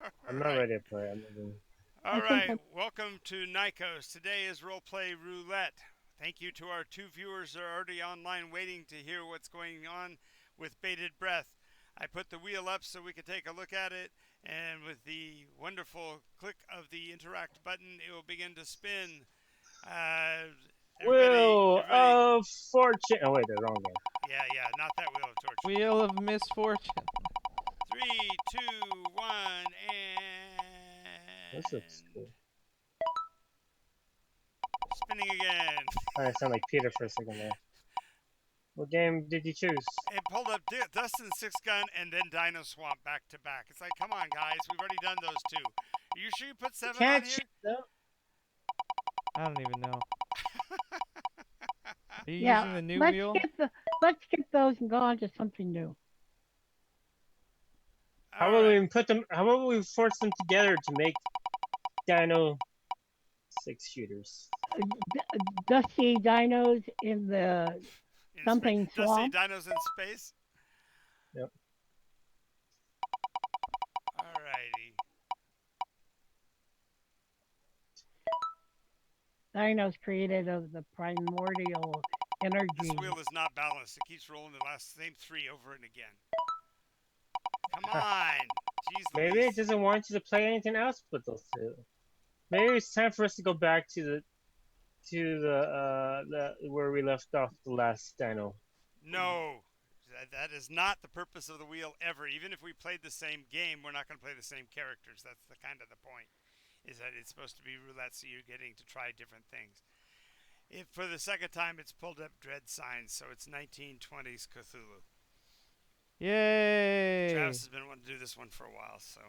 I'm All not right. ready to play. I'm moving. All I think right. I'm. Welcome to NYCOS. Today is Roleplay Roulette. Thank you to our two viewers who are already online waiting to hear what's going on with bated breath. I put the wheel up so we could take a look at it, and with the wonderful click of the interact button, it will begin to spin. Uh, Wheel everybody, of Fortune. Oh wait, the wrong game. yeah, not that wheel of torture. Wheel of Misfortune. Three, two, one, This looks and cool. spinning again. I sound like Peter for a second there. What game did you choose? It pulled up Dustin's six gun and then Dino Swamp back to back. It's like, come on, guys, we've already done those two. Are you sure you put You seven on can't choose here? though. I don't even know. Are you Yeah, using the new let's wheel? get the let's get those and go on to something new. How All about right. we put them? How about we force them together to make Dino six shooters? Dusty dinos in the In space, something Dusty swamp. Dinos in space. Yep. All righty. Dinos created of the primordial This energy. wheel is not balanced. It keeps rolling the same three over and again. Come on. Jeez Maybe it Louise. doesn't want you to play anything else with those two. Maybe it's time for us to go back to the where we left off the last Dino. No. That is not the purpose of the wheel ever. Even if we played the same game, we're not going to play the same characters. That's the kind of the point. Is that it's supposed to be roulette, so you're getting to try different things. If for the second time, it's pulled up Dread Signs, so it's 1920s Cthulhu. Travis Yay! has been wanting to do this one for a while, so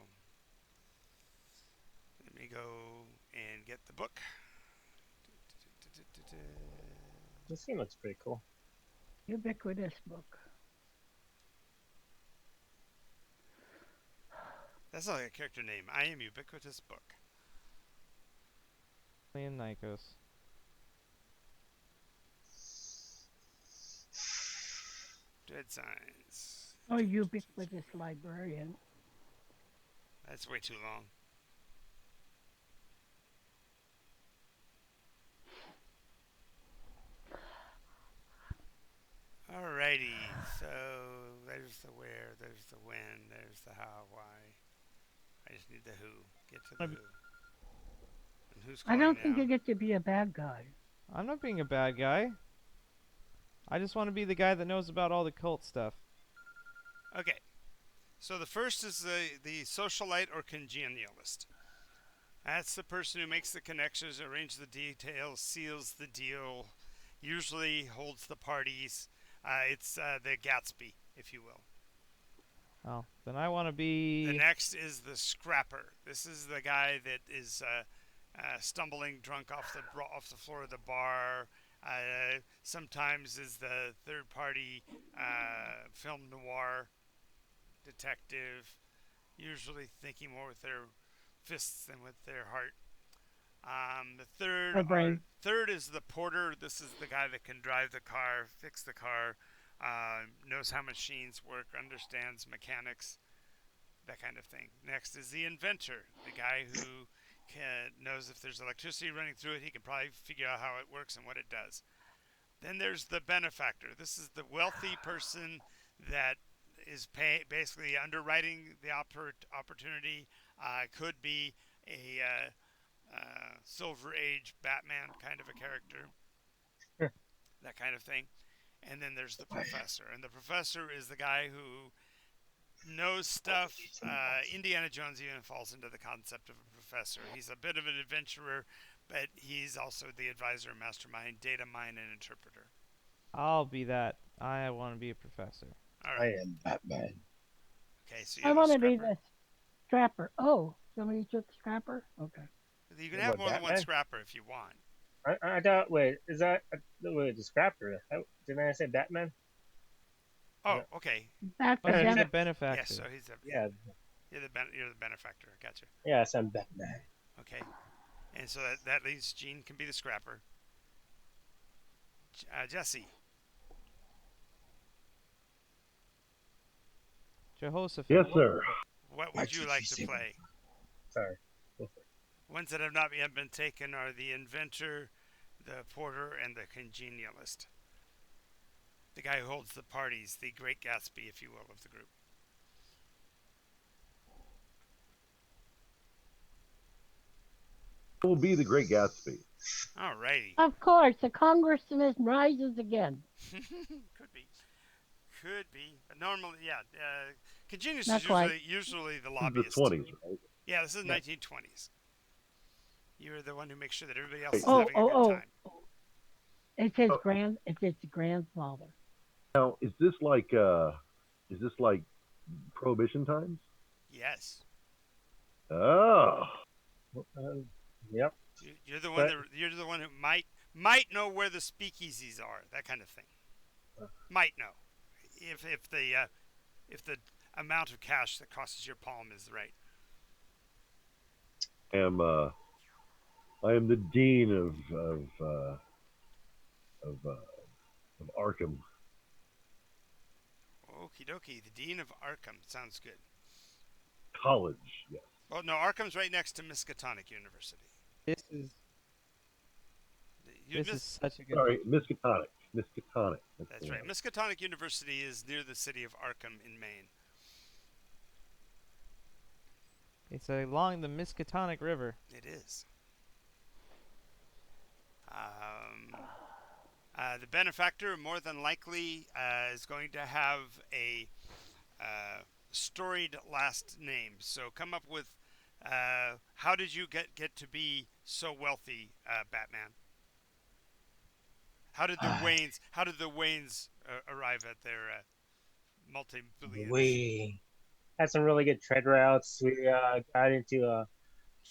let me go and get the book. This game looks pretty cool. Ubiquitous book. That's not like a character name. I am Ubiquitous Book. Playing NYCOS. Dread Signs. Oh, ubiquitous librarian. That's way too long. Alrighty, so there's the where, there's the when, there's the how, why. I just need the who. Get to the who. And who's I calling don't think you now? get to be a bad guy. I'm not being a bad guy. I just want to be the guy that knows about all the cult stuff. Okay, so the first is the socialite or congenialist. That's the person who makes the connections, arranges the details, seals the deal, usually holds the parties. It's the Gatsby, if you will. Oh, then I want to The be. next is the scrapper. This is the guy that is stumbling drunk off the floor of the bar. Sometimes is the third party film noir detective, usually thinking more with their fists than with their heart. The Or brain. third is the porter. This is the guy that can drive the car, fix the car, knows how machines work, understands mechanics, that kind of thing. Next is the inventor, the guy who knows if there's electricity running through it, he can probably figure out how it works and what it does. Then there's the benefactor. This is the wealthy person that is basically underwriting the opportunity. Could be a Silver Age Batman kind of a character, that kind of thing. And then there's the professor, and the professor is the guy who knows stuff. Indiana Jones even falls into the concept of a professor. He's a bit of an adventurer, but he's also the advisor, mastermind, data mine, and interpreter. I'll be that. I want to be a professor. All I right. am Batman. Okay, so I you're the want to be scrapper. the scrapper. Oh, somebody took scrapper? Okay. You can have What more than one Batman? scrapper if you want. I thought. Wait, is that wait the scrapper? Didn't I say Batman? Oh, okay. That's Oh, the so you're the Yes, benefactor. so he's a Yeah, you're the benefactor. Gotcha. yes, I'm Batman. Okay, and so that leaves Gene can be the scrapper. Jesse, Yes, Jehoshaphat. sir. what Why would you did you like to say play? Sorry. Ones that have not yet been taken are the inventor, the porter, and the congenialist. The guy who holds the parties, the Great Gatsby, if you will, of the group. Who will be the Great Gatsby? Alrighty. Of course, the congressman rises again. Could be. Could be. But normally, yeah. Congenius Not is quite. usually the This is lobbyist. the 20s, right? Yeah, this is Yeah. 1920s. You're the one who makes sure that everybody else Hey. is Oh, having a good time. It's his grandfather. Now, is this like Prohibition times? Yes. Oh, Yep. You're the one But- that you're the one who might know where the speakeasies are, that kind of thing. Might know, if the amount of cash that crosses your palm is right. I am the dean of Arkham. Okie dokie, the Dean of Arkham sounds good. College, yes. Well, no, Arkham's right next to Miskatonic University. This is You this is such a good. Sorry, Miskatonic. Miskatonic. That's right. Miskatonic University is near the city of Arkham in Maine. It's along the Miskatonic River. It is. The benefactor more than likely is going to have a storied last name. So come up with how did you get to be so wealthy, Batman? How did the Waynes arrive at their multi-billion We had some really good trade routes. We got into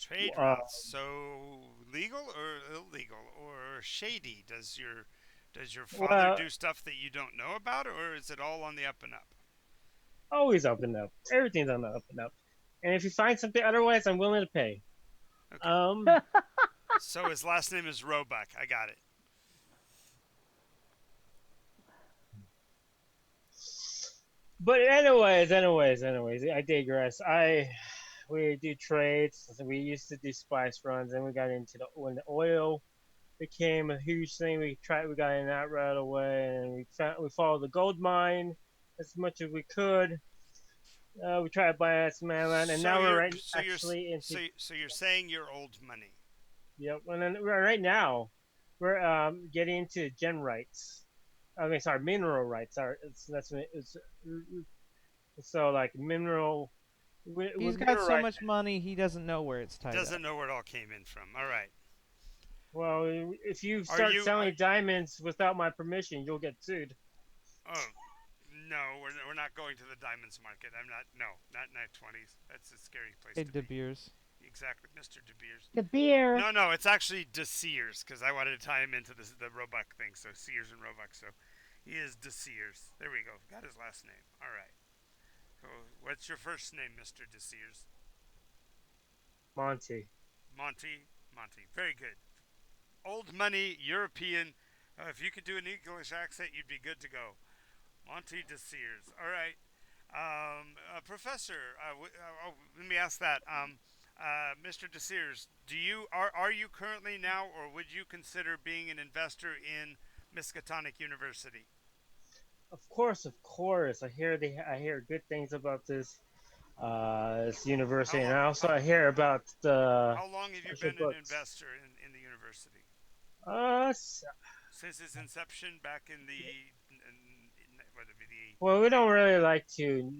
trade routes? So legal or illegal or shady? Does your father Well- do stuff that you don't know about, or is it all on the up and up? always up and up. Everything's on the up and up. And if you find something otherwise, I'm willing to pay. Okay. So his last name is Roebuck. I got it. But anyways, I digress. We do trades. We used to do spice runs, and we got into when the oil became a huge thing. We got in that right away, and we followed the gold mine as much as we could. We tried to buy some land, and So now we're you're- so you're- actually into. So you're saying you're old money. Yep, and then right now we're getting into gem rights. I mean, sorry, mineral rights. Sorry, so like mineral. He's got so much money, he doesn't know where it's tied Doesn't up. know where it all came in from. All right. Well, if you start selling diamonds without my permission, you'll get sued. Oh, no, we're not going to the diamonds market. Not 20s. That's a scary place Hey, to De be. Beers. Exactly, Mr. De Beers. The beer. No, it's actually De Sears, because I wanted to tie him into the Roebuck thing, so Sears and Roebuck, so he is De Sears. There we go, got his last name. All right. So what's your first name, Mr. De Sears? Monty. Monty. Very good. Old money, European. If you could do an English accent, you'd be good to go. Monty De Sears. All right. Professor, let me ask that. Mr. De Sears, are you currently now, or would you consider being an investor in Miskatonic University? Of course. I hear good things about this university, and I hear about the. How long have you special been an books. investor in the university? Since its inception back in the Well, we don't really like to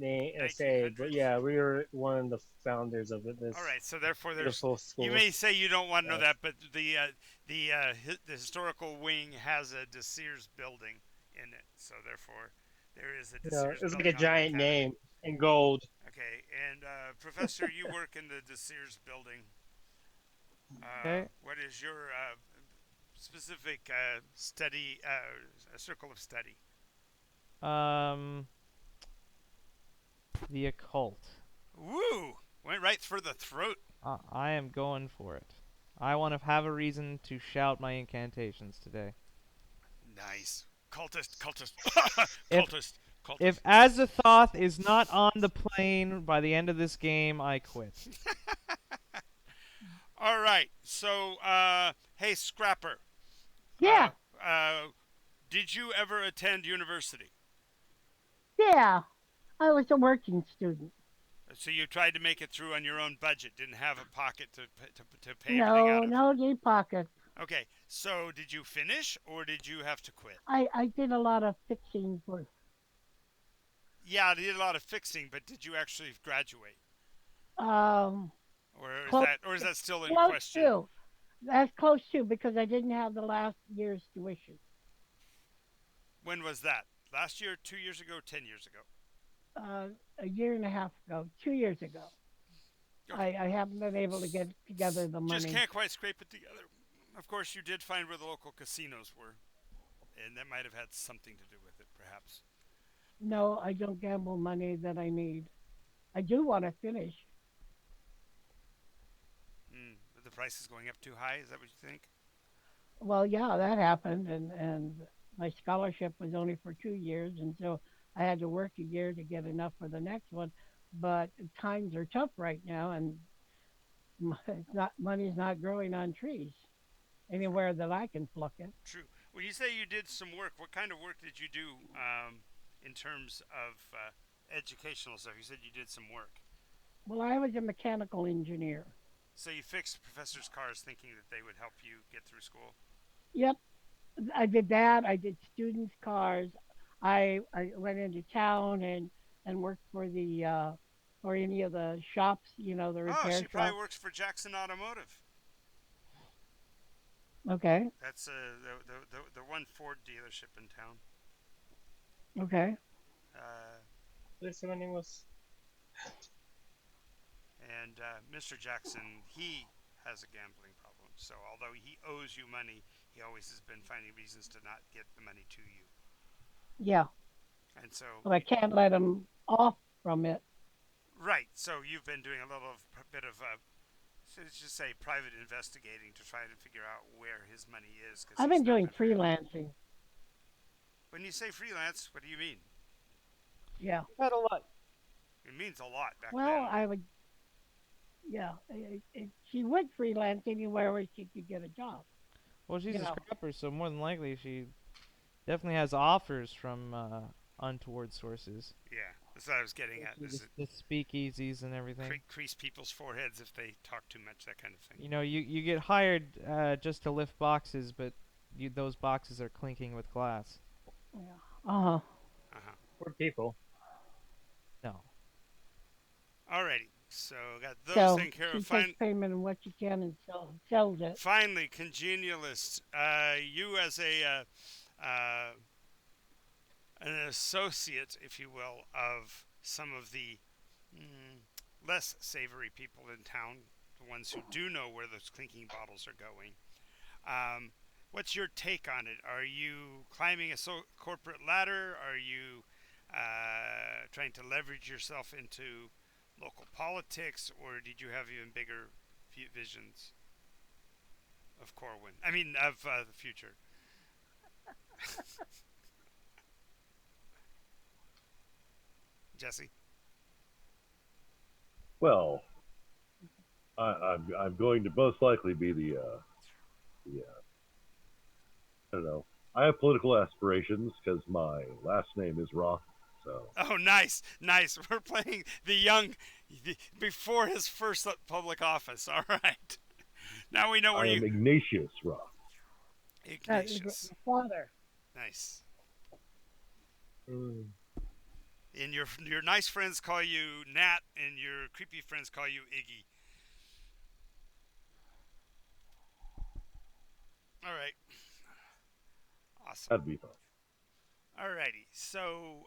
say, 1900s? but yeah, we were one of the founders of it. This all right, so therefore there's beautiful school. you may say you don't want to know that, but the historical wing has a De Sears building in it, so therefore there is a De Sears it's like building a on the giant academy. name in gold. Okay, and Professor, you work in the De Sears building. Okay. What is your specific study circle of study? The occult. Woo! Went right for the throat. I am going for it. I want to have a reason to shout my incantations today. Nice. Cultist. If- Cultist. If Azathoth is not on the plane by the end of this game, I quit. All right. So, hey, Scrapper. Uh, Yeah, uh, did you ever attend university? yeah. I was a working student. So you tried to make it through on your own budget, didn't have a pocket to pay everything No, out of. no deep pocket. Okay, so did you finish or did you have to quit? I did a lot of fixing for Yeah, I did a lot of fixing, but did you actually graduate? um close Or is that still in close question? to. That's close to because I didn't have the last year's tuition. When was that? Last year, 2 years ago, 10 years ago? Uh, a year and a half ago, 2 years ago. Okay, I haven't been able to get together the just money. can't quite scrape it together. Of course, you did find where the local casinos were, and that might have had something to do with it, perhaps. No, I don't gamble money that I need. I do want to finish. The price is going up too high. Is that what you think? Well, yeah, that happened, and my scholarship was only for 2 years, and so I had to work a year to get enough for the next one. But times are tough right now, and it's not money's not growing on trees True. anywhere that I can pluck it. True. When you say you did some work, what kind of work did you do in terms of educational stuff? You said you did some work. Well, I was a mechanical engineer. So you fixed professors' cars thinking that they would help you get through school? Yep, I did that. I did students' cars. I went into town and worked for any of the shops, the Oh, repair she probably shops. works for Jackson Automotive. Okay, That's the one Ford dealership in town. okay. Uh, This one was. and Mr. Jackson, he has a gambling problem. So although he owes you money, he always has been finding reasons to not get the money to you. Yeah, And so, but I can't let them off from it. right. So you've been doing a bit of let's just say private investigating to try to figure out where his money is because I've he's been not doing been paying. freelancing. When you say freelance, what do you mean? Yeah. You've had a lot. It means a lot back Well, then. I would. Yeah, she would freelance anywhere where she could get a job. Well, she's You a know. scrapper, so more than likely she definitely has offers from untoward sources. Yeah, that's what I was getting at. Especially Is it the speakeasies and everything. crease people's foreheads if they talk too much, that kind of thing. You know, you get hired just to lift boxes, but those boxes are clinking with glass. Yeah. Uh huh. Uh huh. Poor people. No. Alrighty, so got those So taken care she of. takes payment on what she can and sells it. Finally, congenialist. You as an associate, if you will, of some of the mm, less savory people in town, the ones who do know where those clinking bottles are going. Um, what's your take on it? Are you climbing a corporate ladder? Are you trying to leverage yourself into local politics, or did you have even bigger visions of Corwin? I mean, of the future. Jesse? Well, I'm going to most likely be the I don't know. I have political aspirations because my last name is Roth. So Oh, nice, nice. We're playing the young before his first public office. All right. Now we know where I you. am Ignatius Roth. Ignatius. Your father. Nice. Mm. And your nice friends call you Nat, and your creepy friends call you Iggy. All right. Awesome. That'd be fun. Alrighty. So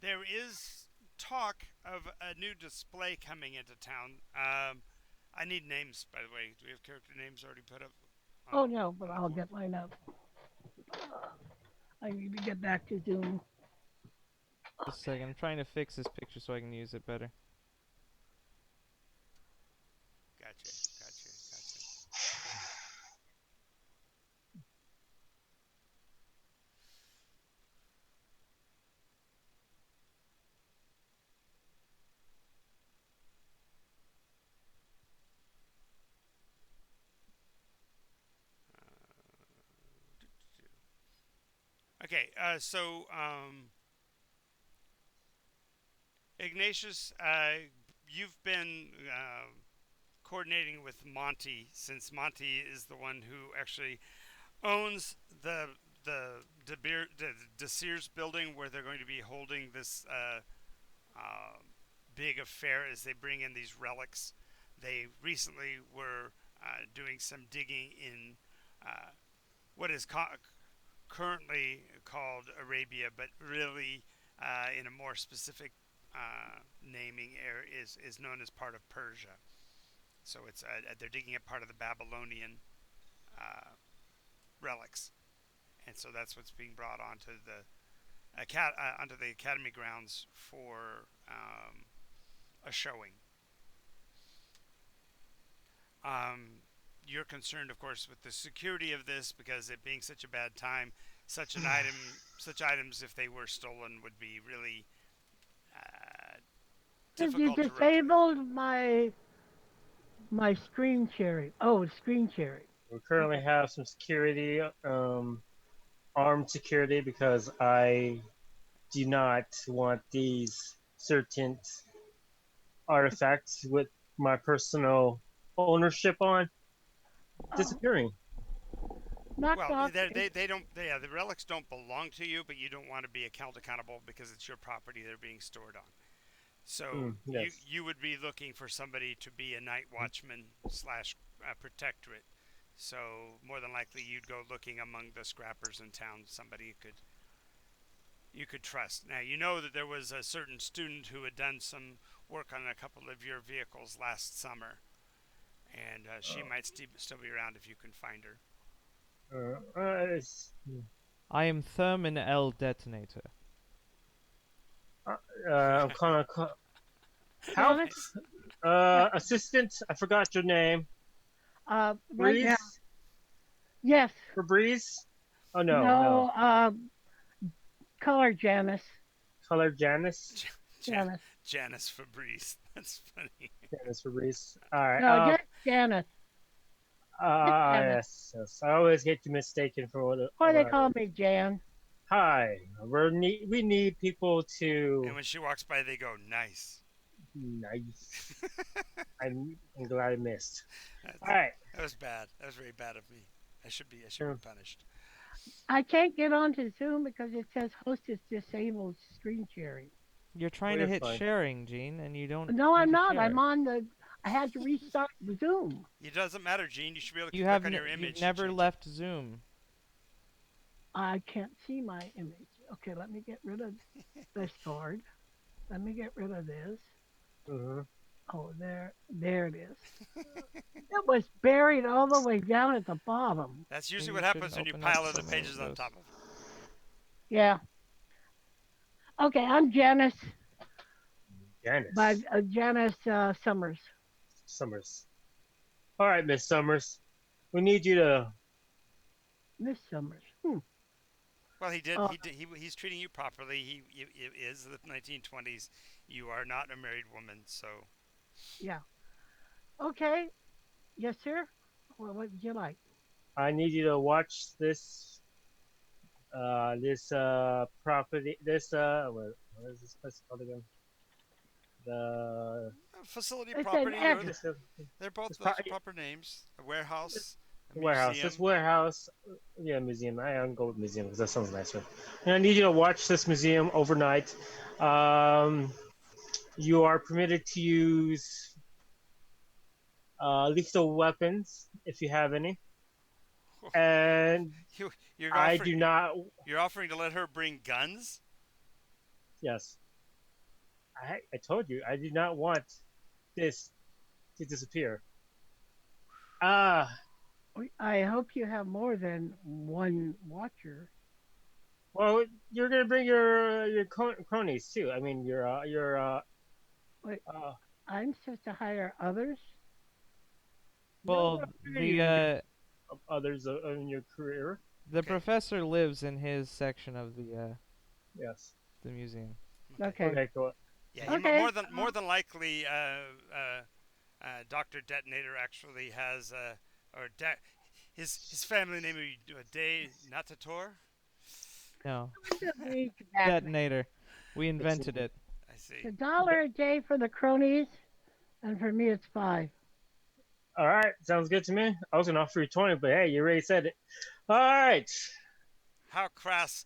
there is talk of a new display coming into town. I need names, by the way. Do we have character names already put up Oh no, but on the I'll board? get mine up. I need to get back to Zoom. Just a second. I'm trying to fix this picture so I can use it better. Gotcha. Gotcha. Gotcha. Okay, Ignatius, you've been coordinating with Monty since Monty is the one who actually owns the Sears building where they're going to be holding this uh, big affair as they bring in these relics. They recently were doing some digging in uh, what is currently called Arabia, but really in a more specific naming area is known as part of Persia. So it's they're digging up part of the Babylonian uh, relics, and so that's what's being brought onto the academy grounds for a showing. Um, you're concerned, of course, with the security of this because it being such a bad time, such items, if they were stolen, would be really uh, Because you difficult to replace. disabled my screen sharing. Oh, screen sharing. We currently Okay. have some security, armed security, because I do not want these certain artifacts with my personal ownership on Oh, disappearing. knock Well, knock. they don't. Yeah, the relics don't belong to you, but you don't want to be accountable because it's your property they're being stored on. So Yes. you would be looking for somebody to be a night watchman slash protectorate. So more than likely you'd go looking among the scrappers in town, somebody you could trust. Now you know that there was a certain student who had done some work on a couple of your vehicles last summer, and she might still be around if you can find her. It's, I am Thurman L. Detonator. I'm kind of help. Janice. Nice. Yeah. Assistant, I forgot your name. Right now. Breeze, Yes. Febreze. Oh no, no. No. Color Janice. Color Janice. Jan- Janice. Janice Fabrice. That's funny. Janice Febreze. All right. No, just Janice. Just Janice. Yes, yes. I always get you mistaken for Or they what I call is. me Jan. Hi. We need people And to when she walks by, they go, nice. nice. I'm glad I missed. All That's, right. that was bad. That was very bad of me. I should be Hmm, punished. I can't get onto Zoom because it says host is disabled screen sharing. You're Oh, trying to you're hit fine. sharing, Gene, and you don't No, need I'm to not. share. I'm on the. I had to restart Zoom. It doesn't matter, Gene. You should be able to You click have on your you've image to never change it. left Zoom. I can't see my image. Okay, let me get rid of this card. Let me get rid of this. Mm-hmm. Oh, there it is. It was buried all the way down at the bottom. That's Then usually you what should happens when you open up pile other some of pages on those. top of it. Yeah. Okay, I'm Janice, but Janice Janice Summers. Summers. All right, Miss Summers. We need you to. Miss Summers. Well, Oh, he's treating you properly. It is the 1920s. You are not a married woman, so yeah. Okay. Yes, sir. What would you like? I need you to watch this property. What is this place called again? The facility It's an property. X. Or this they're both this those pro- are proper names. A warehouse, a warehouse. This museum. warehouse, yeah, museum. I'm go with museum because that sounds nicer. And I need you to watch this museum overnight. Um, you are permitted to use lethal weapons if you have any, and You you're I offering do not. you're offering to let her bring guns. Yes, I told you I do not want this to disappear. Ah, I hope you have more than one watcher. well, you're gonna bring your cronies too. I mean, Wait, uh, I'm supposed to hire others? No, Well, you others in your career. the Okay, professor lives in his section of Yes. the museum. okay. Okay. Okay, cool. Yeah, he Okay. more than likely Doctor Detonator actually has or his family name would be Day Natator. No. We back Detonator. We invented it. I see. It's $1 a day for the cronies, and for me it's 5. All right, sounds good to me. I was gonna offer you 20, but hey, you already said it. All right. How crass,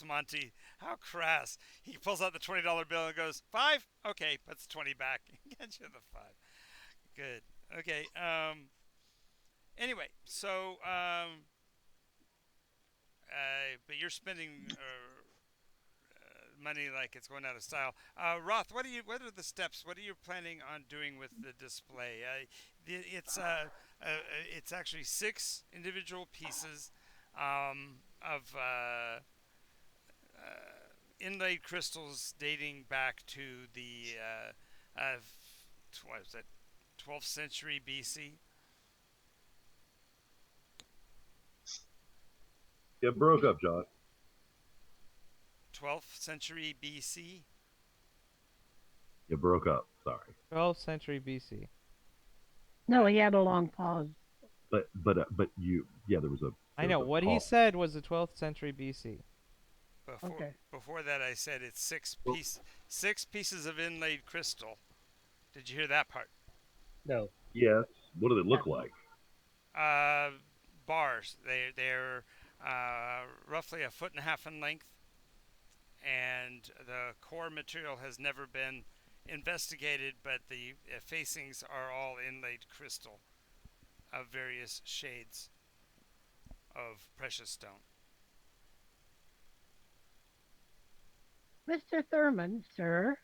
Monty. How crass. He pulls out the $20 bill and goes, 5? Okay, puts 20 back. Get you the 5. Good. Okay. Anyway, so but you're spending money like it's going out of style. Roth, what are the steps? What are you planning on doing with the display? It's it's actually 6 individual pieces of inlaid crystals dating back to the what is it, 12th century BC. Yeah, broke up, John. 12th century BC. You broke up. Sorry. 12th century BC. No, he had a long pause. But you, yeah, there was a. I know. a What he pause. said was the 12th century BC. Okay. Before that, I said it's Well- 6 pieces of inlaid crystal. Did you hear that part? No. Yes. What did it look like? Uh, Bars. They're roughly a foot and a half in length, and the core material has never been investigated, but the facings are all inlaid crystal of various shades of precious stone. Mr. Thurman, sir,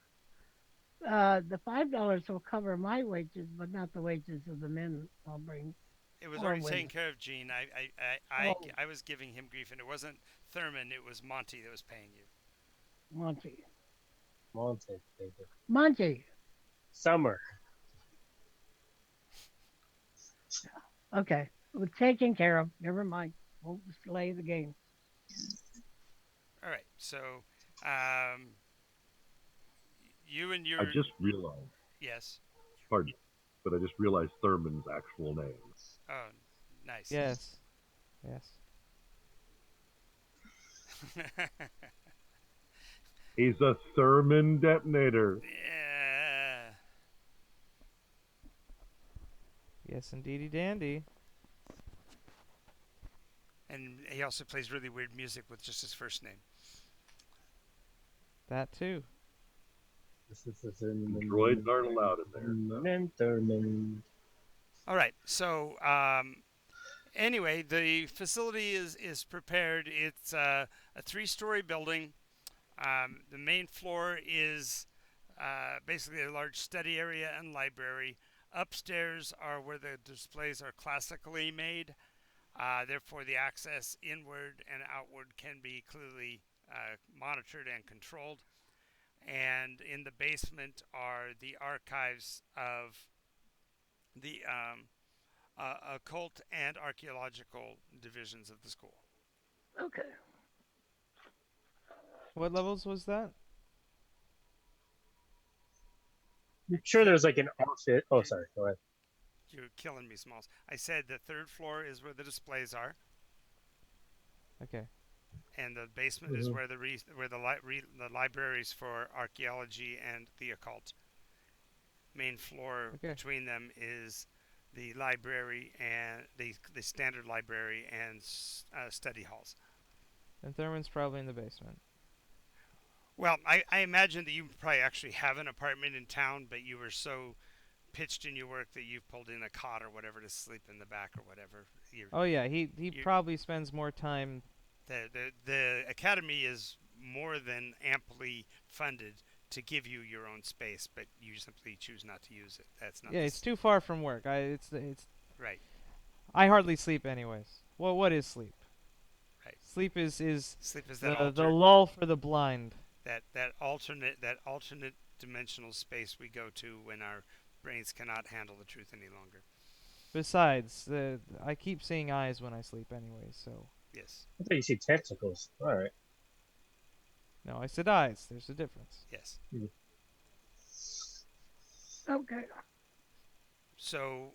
the $5 will cover my wages, but not the wages of the men I'll bring. It was Or already women. taken care of, Gene. Oh. I was giving him grief, and it wasn't Thurman. It was Monty that was paying you. Monty. Monte, baby. Monty. Summer. Okay. We're taken care of. Never mind. Won't delay the game. All right. So, um, you and your I just realized. yes. Pardon, but I just realized Thurman's actual name. Oh, nice. Yes. Yes. He's a Thurman detonator. Yeah. Yes, indeedy dandy. And he also plays really weird music with just his first name. That too. This is Droids aren't allowed in there. Thurman. All right. So, anyway, the facility is prepared. It's a 3-story building. The main floor is basically a large study area and library. Upstairs are where the displays are classically made. Therefore, the access inward and outward can be clearly monitored and controlled. And in the basement are the archives of the occult and archaeological divisions of the school. Okay. What levels was that? I'm sure there's like an outfit. Oh, sorry. Go ahead. You're killing me, Smalls. I said the 3rd floor is where the displays are, Okay. and the basement is where the libraries for archaeology and the occult. Main floor between them is the library and the standard library and study halls. And Thurman's probably in the basement. Well, I imagine that you probably actually have an apartment in town, but you were so pitched in your work that you've pulled in a cot or whatever to sleep in the back or whatever. Oh yeah, he probably spends more time. The academy is more than amply funded to give you your own space, but you simply choose not to use it. That's not. Yeah, it's too far from work. It's right. I hardly sleep anyways. Well, what is sleep? Right. Sleep is Sleep is the lull for the blind. That alternate dimensional space we go to when our brains cannot handle the truth any longer. Besides, I keep seeing eyes when I sleep anyway, so. Yes. I thought you see tentacles. All right. No, I said eyes. There's a difference. Yes. Okay. So,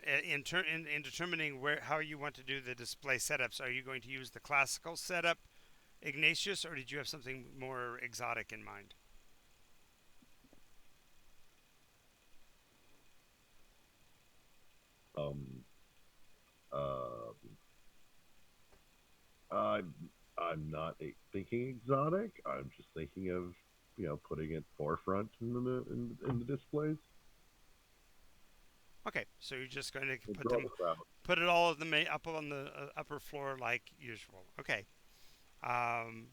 in determining how you want to do the display setups, are you going to use the classical setup, Ignatius, or did you have something more exotic in mind? Um, uh, I'm not thinking exotic. I'm just thinking of putting it forefront in the displays. Okay, so you're just going to To draw the crowd. put it all up on the upper floor like usual. Okay. Um,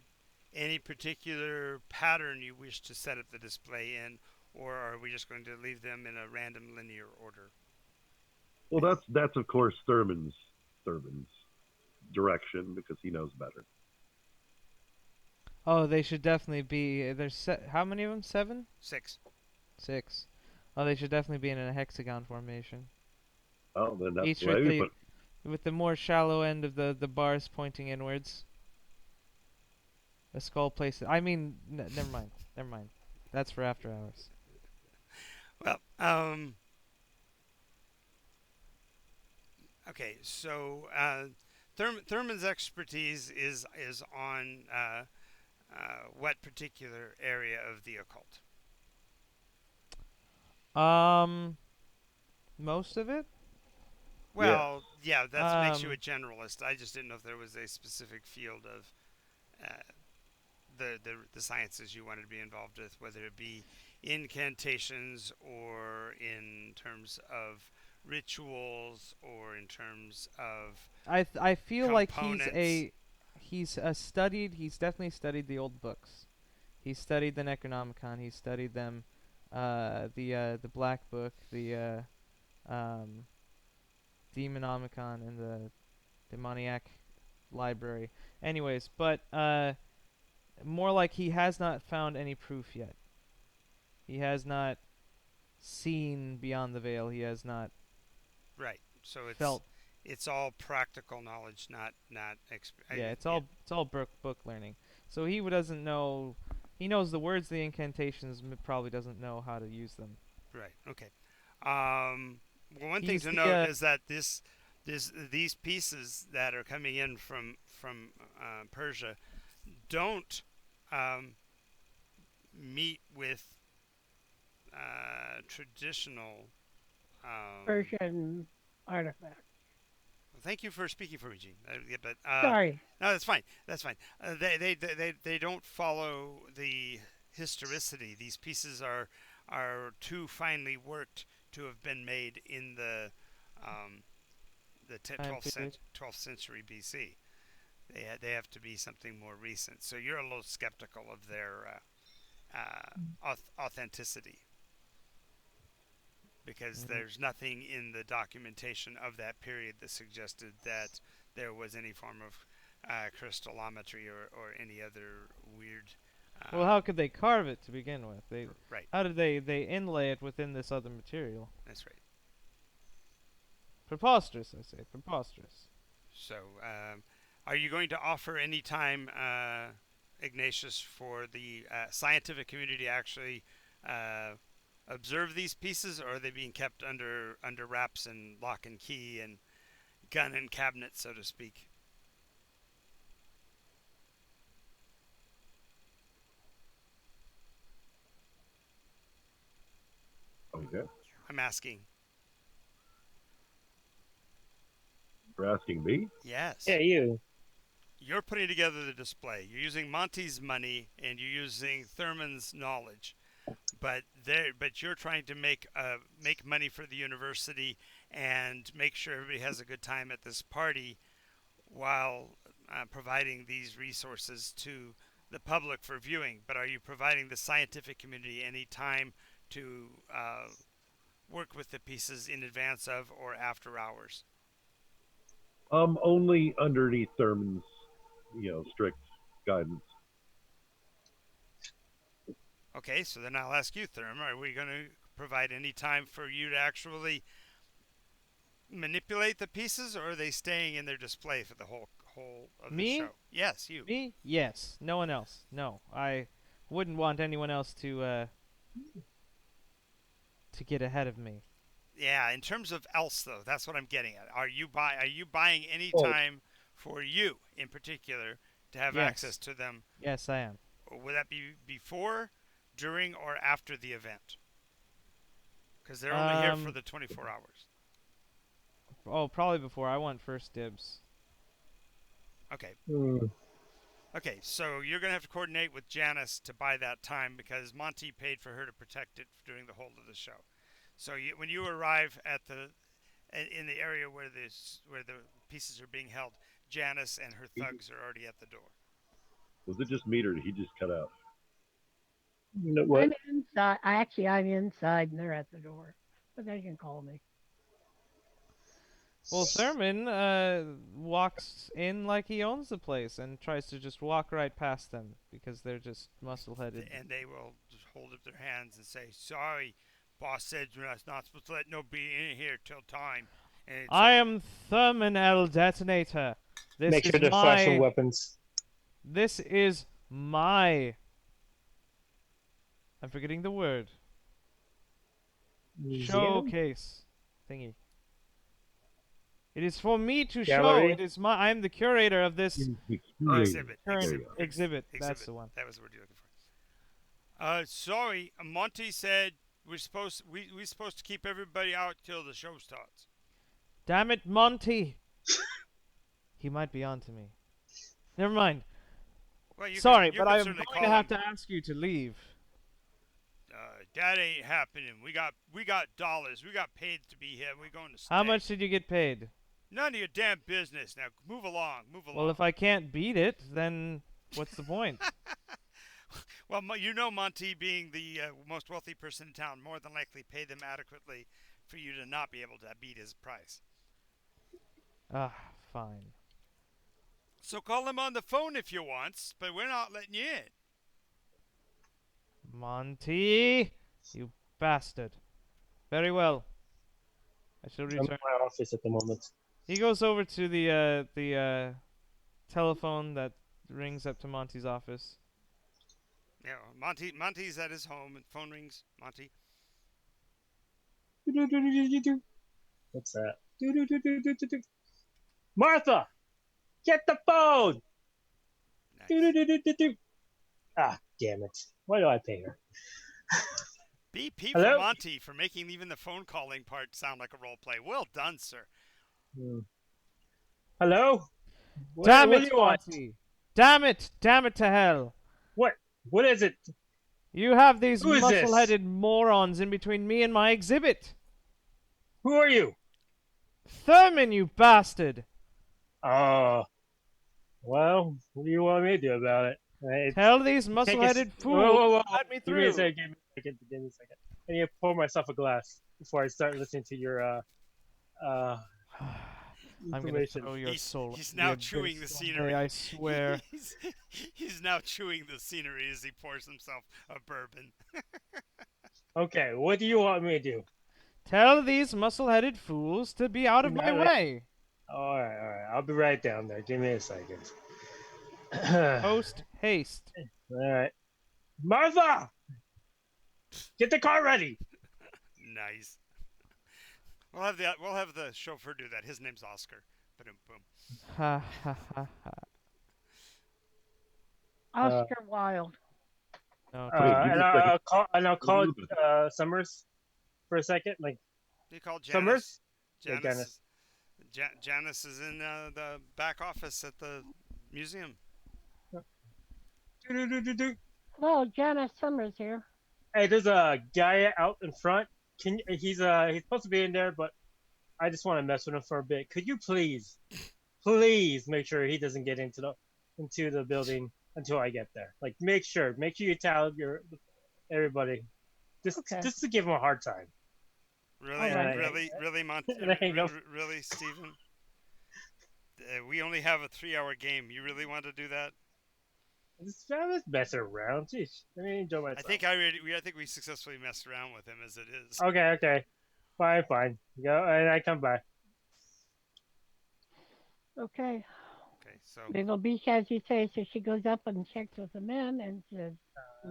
any particular pattern you wish to set up the display in, or are we just going to leave them in a random linear order? Well, that's of course Thurman's direction because he knows better. Oh, they should definitely be. How many of them? 7? 6. 6. Oh, they should definitely be in a hexagon formation. Oh, then that's Each the way we put. with the more shallow end of the bars pointing inwards. A skull placed. I mean, never mind. Never mind. That's for after hours. Well, okay. So Thurman's expertise is on what particular area of the occult? Most of it. Yes. Well, yeah, that makes you a generalist. I just didn't know if there was a specific field of uh, the sciences you wanted to be involved with, whether it be incantations or in terms of rituals or in terms of I feel like components. he's definitely studied the old books. He studied the Necronomicon. He studied them, the Black Book, the um, Demonomicon, and the Demoniac Library. Anyways, but more like he has not found any proof yet. He has not seen beyond the veil. He has not Right. So felt. it's all practical knowledge, not Yeah, it's yeah. all book learning. So he doesn't know. He knows the words, the incantations, probably doesn't know how to use them. Right. Okay. Well, one thing He's to the note is that these pieces that are coming in from Persia don't um, meet with traditional. Persian artifact. Thank you for speaking for me, Gene. Yeah, but Sorry. no, that's fine. That's fine. They don't follow the historicity. These pieces are too finely worked to have been made in um, the time period. 12th century BC. They have to be something more recent. So you're a little skeptical of their authenticity because Mhm. there's nothing in the documentation of that period that suggested that there was any form of crystallometry or any other weird. Well, how could they carve it to begin with? Right, How did they inlay it within this other material? that's right. Preposterous, I say, preposterous. So, are you going to offer any time, Ignatius, for the scientific community to actually uh, observe these pieces, or are they being kept under wraps and lock and key and gun and cabinet, so to speak? Okay. I'm asking. You're asking me? Yes. Yeah, you. You're putting together the display. You're using Monty's money and you're using Thurman's knowledge, but you're trying to make money for the university and make sure everybody has a good time at this party while providing these resources to the public for viewing. But are you providing the scientific community any time to work with the pieces in advance of or after hours? Only underneath Thurman's, strict guidance. Okay, so then I'll ask you, Thurman, are we going to provide any time for you to actually manipulate the pieces, or are they staying in their display for the whole of the Me? show? Yes, you. Me? Yes. No one else. No, I wouldn't want anyone else to get ahead of me. Yeah, in terms of else though, that's what I'm getting at. Are you buying any Oh, time for you in particular to have access Yes. to them? Yes, I am. Or would that be before, during, or after the event? Because they're only here for Um. the 24 hours. Oh, probably before. I want first dibs. Okay. hmm. Okay, so you're gonna have to coordinate with Janice to buy that time because Monty paid for her to protect it during the whole of the show. So when you arrive at the in the area where the pieces are being held, Janice and her thugs are already at the door. Was it just me or did he just cut out? You know I'm what? inside. I'm inside, and they're at the door, but they can call me. Well, Thurman walks in like he owns the place and tries to just walk right past them because they're just muscle-headed. And they will just hold up their hands and say, "Sorry, boss said we're not supposed to let nobody in here till time." And it's I like, am Thurman L. Detonator. This Make sure is they're flashing my. weapons. This is my. I'm forgetting the word. Museum? Showcase thingy. It is for me to show. It Gallery? is my. I'm the curator of this The uh, curator. exhibit, current There you exhibit, go. exhibit. That's exhibit. the one. That was the word you're looking for. Sorry, Monty said we supposed to keep everybody out till the show starts. Damn it, Monty! He might be onto me. Never mind. Well, Sorry, you but can I am certainly going to call have him. to ask you to leave. That ain't happening. We got dollars. We got paid to be here. We're going to stay. How much did you get paid? None of your damn business. Now move along. Move along. Well, if I can't beat it, then what's the point? Well, you know, Monty, being the most wealthy person in town, more than likely pay them adequately for you to not be able to beat his price. Ah, fine. So call him on the phone if you want, but we're not letting you in. Monty! You bastard. Very well. I shall I'm in return. my office at the moment. He goes over to the telephone that rings up to Monty's office. Yeah, Monty's at his home and phone rings. Monty. What's that? Martha, get the phone. Nice. Ah, damn it! Why do I pay her? BP for Hello? Monty for making even the phone calling part sound like a role play. Well done, sir. Hmm. Hello? Damn What do it, you want? Monty! Damn it! Damn it to hell! What? What is it? You have these Who is this? muscle-headed morons in between me and my exhibit! Who are you? Thurman, you bastard! Oh, well, what do you want me to do about it? Tell these Take a, muscle-headed whoa, fools whoa, to whoa. let me Give me a through! second. Give me a second. I need to pour myself a glass before I start listening to your uh I'm gonna information. throw your soul He's into now the chewing abyss the one scenery. day, I swear. He's now chewing the scenery as he pours himself a bourbon. Okay, what do you want me to do? Tell these muscle-headed fools to be out of my way! All right. I'll be right down there. Give me a second. All Post haste. right, Martha, get the car ready. Nice. We'll have the chauffeur do that. His name's Oscar. Boom boom. Ha ha ha ha. Uh, Oscar Wilde. No, Wait, give me a second. I'll call Elizabeth. Summers for a second. Like He called Janice. Summers. Yeah, Janice. Janice is in the back office at the museum. Hello, Janice Summers here. Hey, there's a guy out in front. He's supposed to be in there, but I just want to mess with him for a bit. Could you please make sure he doesn't get into the building until I get there? Like make sure you tell everybody Okay. just to give him a hard time. Really, Alright. really, There you go. really, Stephen. We only have a 3-hour game. You really want to do that? Just mess around. Jeez, let me enjoy myself. I think we successfully messed around with him as it is. Okay. Fine. Go, and I come back. Okay. Okay, so Little Beach, as you say, so she goes up and checks with the men and says,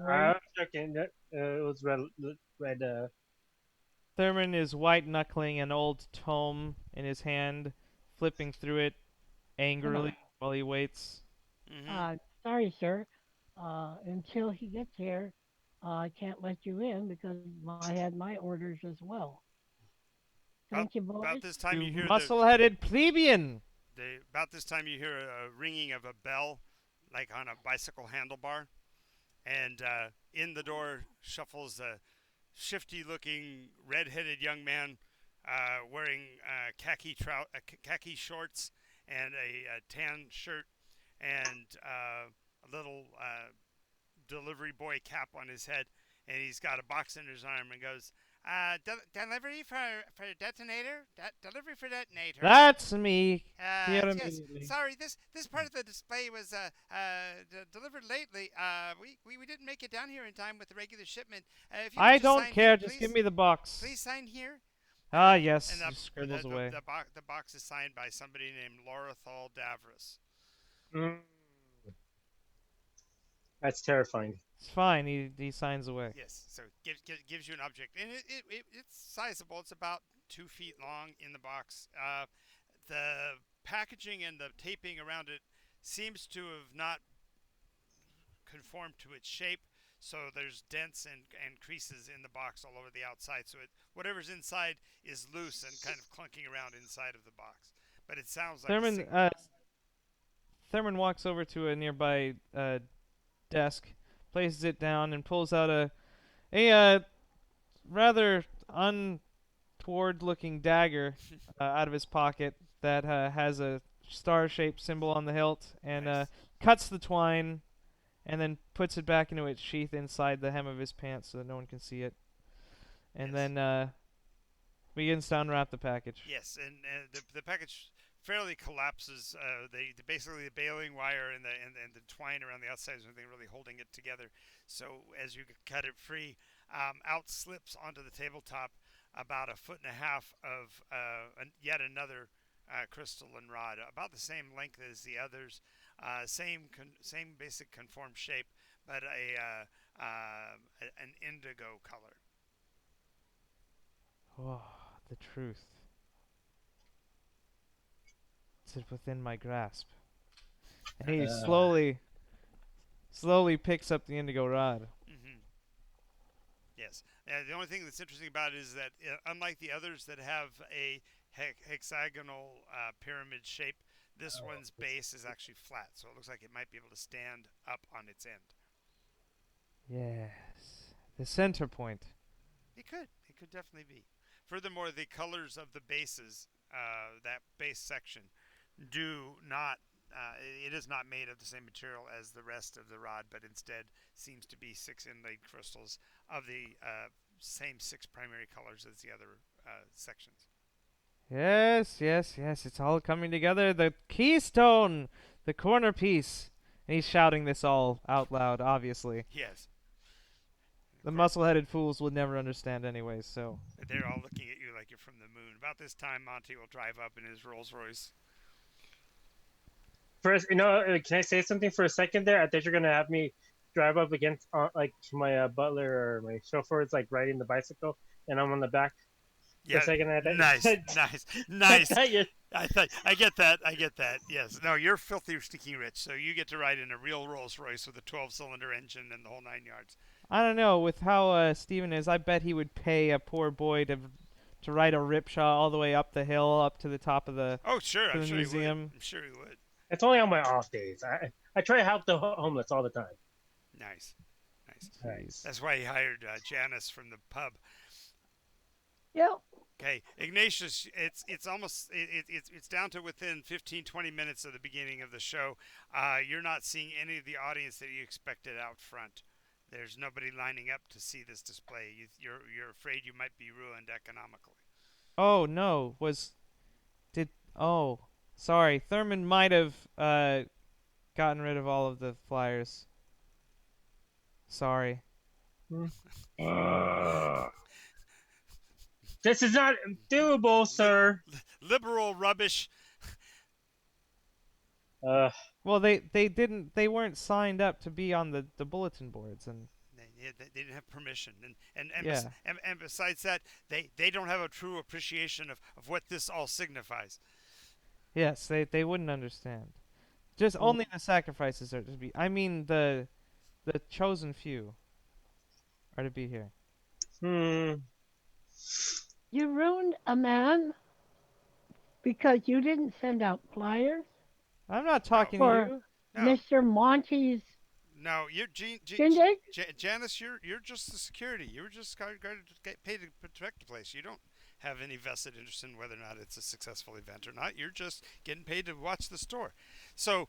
I was checking. It was red. Thurman is white knuckling an old tome in his hand, flipping through it Uh, angrily while he waits. Mm-hmm. sorry, sir. Until he gets here, I can't let you in because I had my orders as well. About Thank you, boys. about this time You you hear muscle-headed plebeian! about this time you hear a ringing of a bell, like on a bicycle handlebar, and in the door shuffles a shifty-looking, red-headed young man wearing khaki shorts and a tan shirt and a little delivery boy cap on his head, and he's got a box in his arm and goes, "Delivery for detonator. Delivery for detonator." That's me! Here Yes. immediately. Sorry, this part of the display was delivered lately. We didn't make it down here in time with the regular shipment. If you would I just don't sign here, care, just give please. me the box. Please sign here. Ah, And yes, he scribbles away. the box is signed by somebody named Lorathal Davros. Mm, that's terrifying. It's fine, he signs away. Yes, so gives you an object, and it's sizable. It's about 2 feet long in the box. The packaging and the taping around it seems to have not conformed to its shape. So there's dents and creases in the box all over the outside. So whatever's inside is loose and kind of clunking around inside of the box. But it sounds like Thurman, Thurman walks over to a nearby desk, places it down, and pulls out a rather untoward-looking dagger out of his pocket that has a star-shaped symbol on the hilt, and nice. cuts the twine, and then puts it back into its sheath inside the hem of his pants so that no one can see it, and Yes. then begins to unwrap the package. Yes, and the package fairly collapses. Basically the baling wire and the twine around the outside is something really holding it together. So as you cut it free, out slips onto the tabletop about a foot and a half of yet another crystalline rod, about the same length as the others, same basic conformed shape, but an indigo color. Oh, the truth. It's within my grasp. And he slowly picks up the indigo rod. Mm-hmm. Yes. The only thing that's interesting about it is that, unlike the others that have a hexagonal pyramid shape, this one's base is actually flat, so it looks like it might be able to stand up on its end. Yes. The center point. It could. It could definitely be. Furthermore, the colors of the bases, that base section, do not. It is not made of the same material as the rest of the rod, but instead seems to be 6 inlaid crystals of the same 6 primary colors as the other sections. Yes, yes, yes. It's all coming together. The keystone! The corner piece. And he's shouting this all out loud, obviously. Yes. The muscle-headed fools will never understand anyway, so... They're all looking at you like you're from the moon. About this time, Monty will drive up in his Rolls Royce. First, can I say something for a second there? I thought you're gonna have me drive up against like my butler or my chauffeur is like riding the bicycle, and I'm on the back. Yeah, For a second, nice. I get that. Yes, no, you're filthy, stinking rich, so you get to ride in a real Rolls Royce with a 12-cylinder engine and the whole 9 yards. I don't know, with how Steven is, I bet he would pay a poor boy to ride a rickshaw all the way up the hill, up to the top of the, Oh, sure, to I'm the sure museum. he would. I'm sure he would. It's only on my off days. I try to help the homeless all the time. Nice. Nice. That's why he hired Janice from the pub. Yep. Okay, Ignatius, it's almost it's down to within 15-20 minutes of the beginning of the show. You're not seeing any of the audience that you expected out front. There's nobody lining up to see this display. You're afraid you might be ruined economically. Oh, no, sorry, Thurman might have gotten rid of all of the flyers. Sorry. This is not doable, sir. Liberal rubbish. Uh, Well, they weren't signed up to be on the bulletin boards, and they didn't have permission, and, Yeah. and besides that, they don't have a true appreciation of what this all signifies. Yes, they wouldn't understand. Just only the sacrifices are to be. I mean, the chosen few are to be here. Hmm. You ruined a man because you didn't send out flyers I'm not No, talking to for you. no, Mr. Monty's no. shindig. Janice, you're just the security. You're just guarded to get paid to protect the place. You don't have any vested interest in whether or not it's a successful event or not. You're just getting paid to watch the store. So,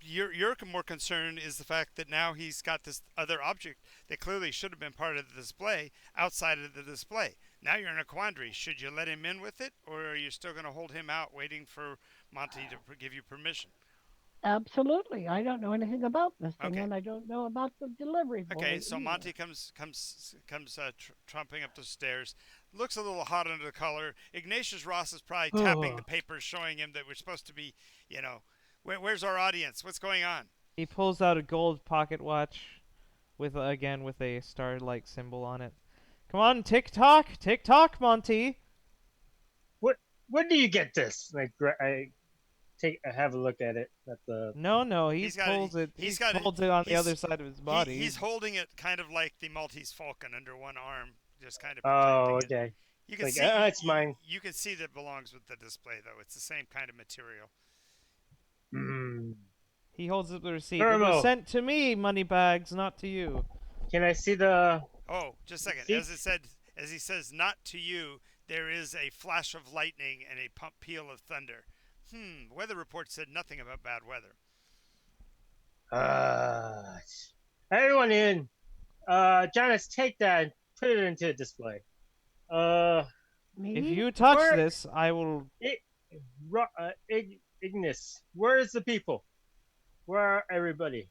your more concern is the fact that now he's got this other object that clearly should have been part of the display outside of the display. Now you're in a quandary. Should you let him in with it, or are you still going to hold him out, waiting for Monty to give you permission? Absolutely. I don't know anything about this thing, Okay. and I don't know about the delivery Okay, boy so either. Monty comes tromping up the stairs. Looks a little hot under the collar. Ignatius Ross is probably tapping the Oh. papers, showing him that we're supposed to be, where's our audience? What's going on? He pulls out a gold pocket watch with again with a star-like symbol on it. Come on, tick tock, Monty. What? When do you get this? Like, I have a look at it. At the. No, he He's got it. pulls it. He He's got it. holds it on the other He's side of his he body. he's holding it kind of like the Maltese Falcon under one arm, just kind of Oh, protecting it. okay. You It's can like, see it's mine. you can see that it belongs with the display though. It's the same kind of material. Mm. He holds up the receipt. It was Thermo. sent to me, moneybags, not to you. Can I see the Oh, just a second. receipt? As he says, not to you, there is a flash of lightning and a peal of thunder. Weather report said nothing about bad weather. Uh, everyone in. Janice, take that and put it into the display. Uh, If Me? you touch where? this, I will It, Ignis. Where is the people? Where are everybody?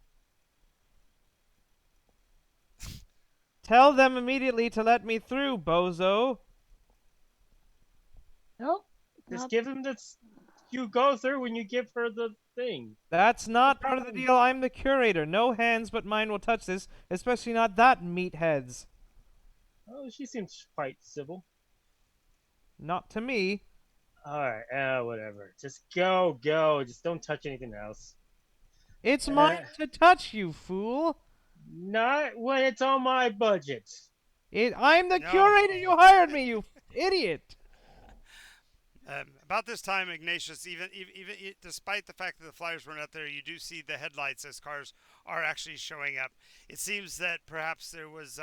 tell them immediately to let me through, bozo. Nope. Just Not. give him this. You go through when you give her the thing. That's The not part of the problem. deal. I'm the curator. No hands but mine will touch this, especially not that meathead's. Oh, she seems quite civil. Not to me. Alright, whatever. Just go. Just don't touch anything else. It's mine Uh, to touch, you fool. Not when it's on my budget. I'm the No. curator. You hired me, you idiot. About this time, Ignatius, even despite the fact that the flyers weren't out there, you do see the headlights as cars are actually showing up. It seems that perhaps there was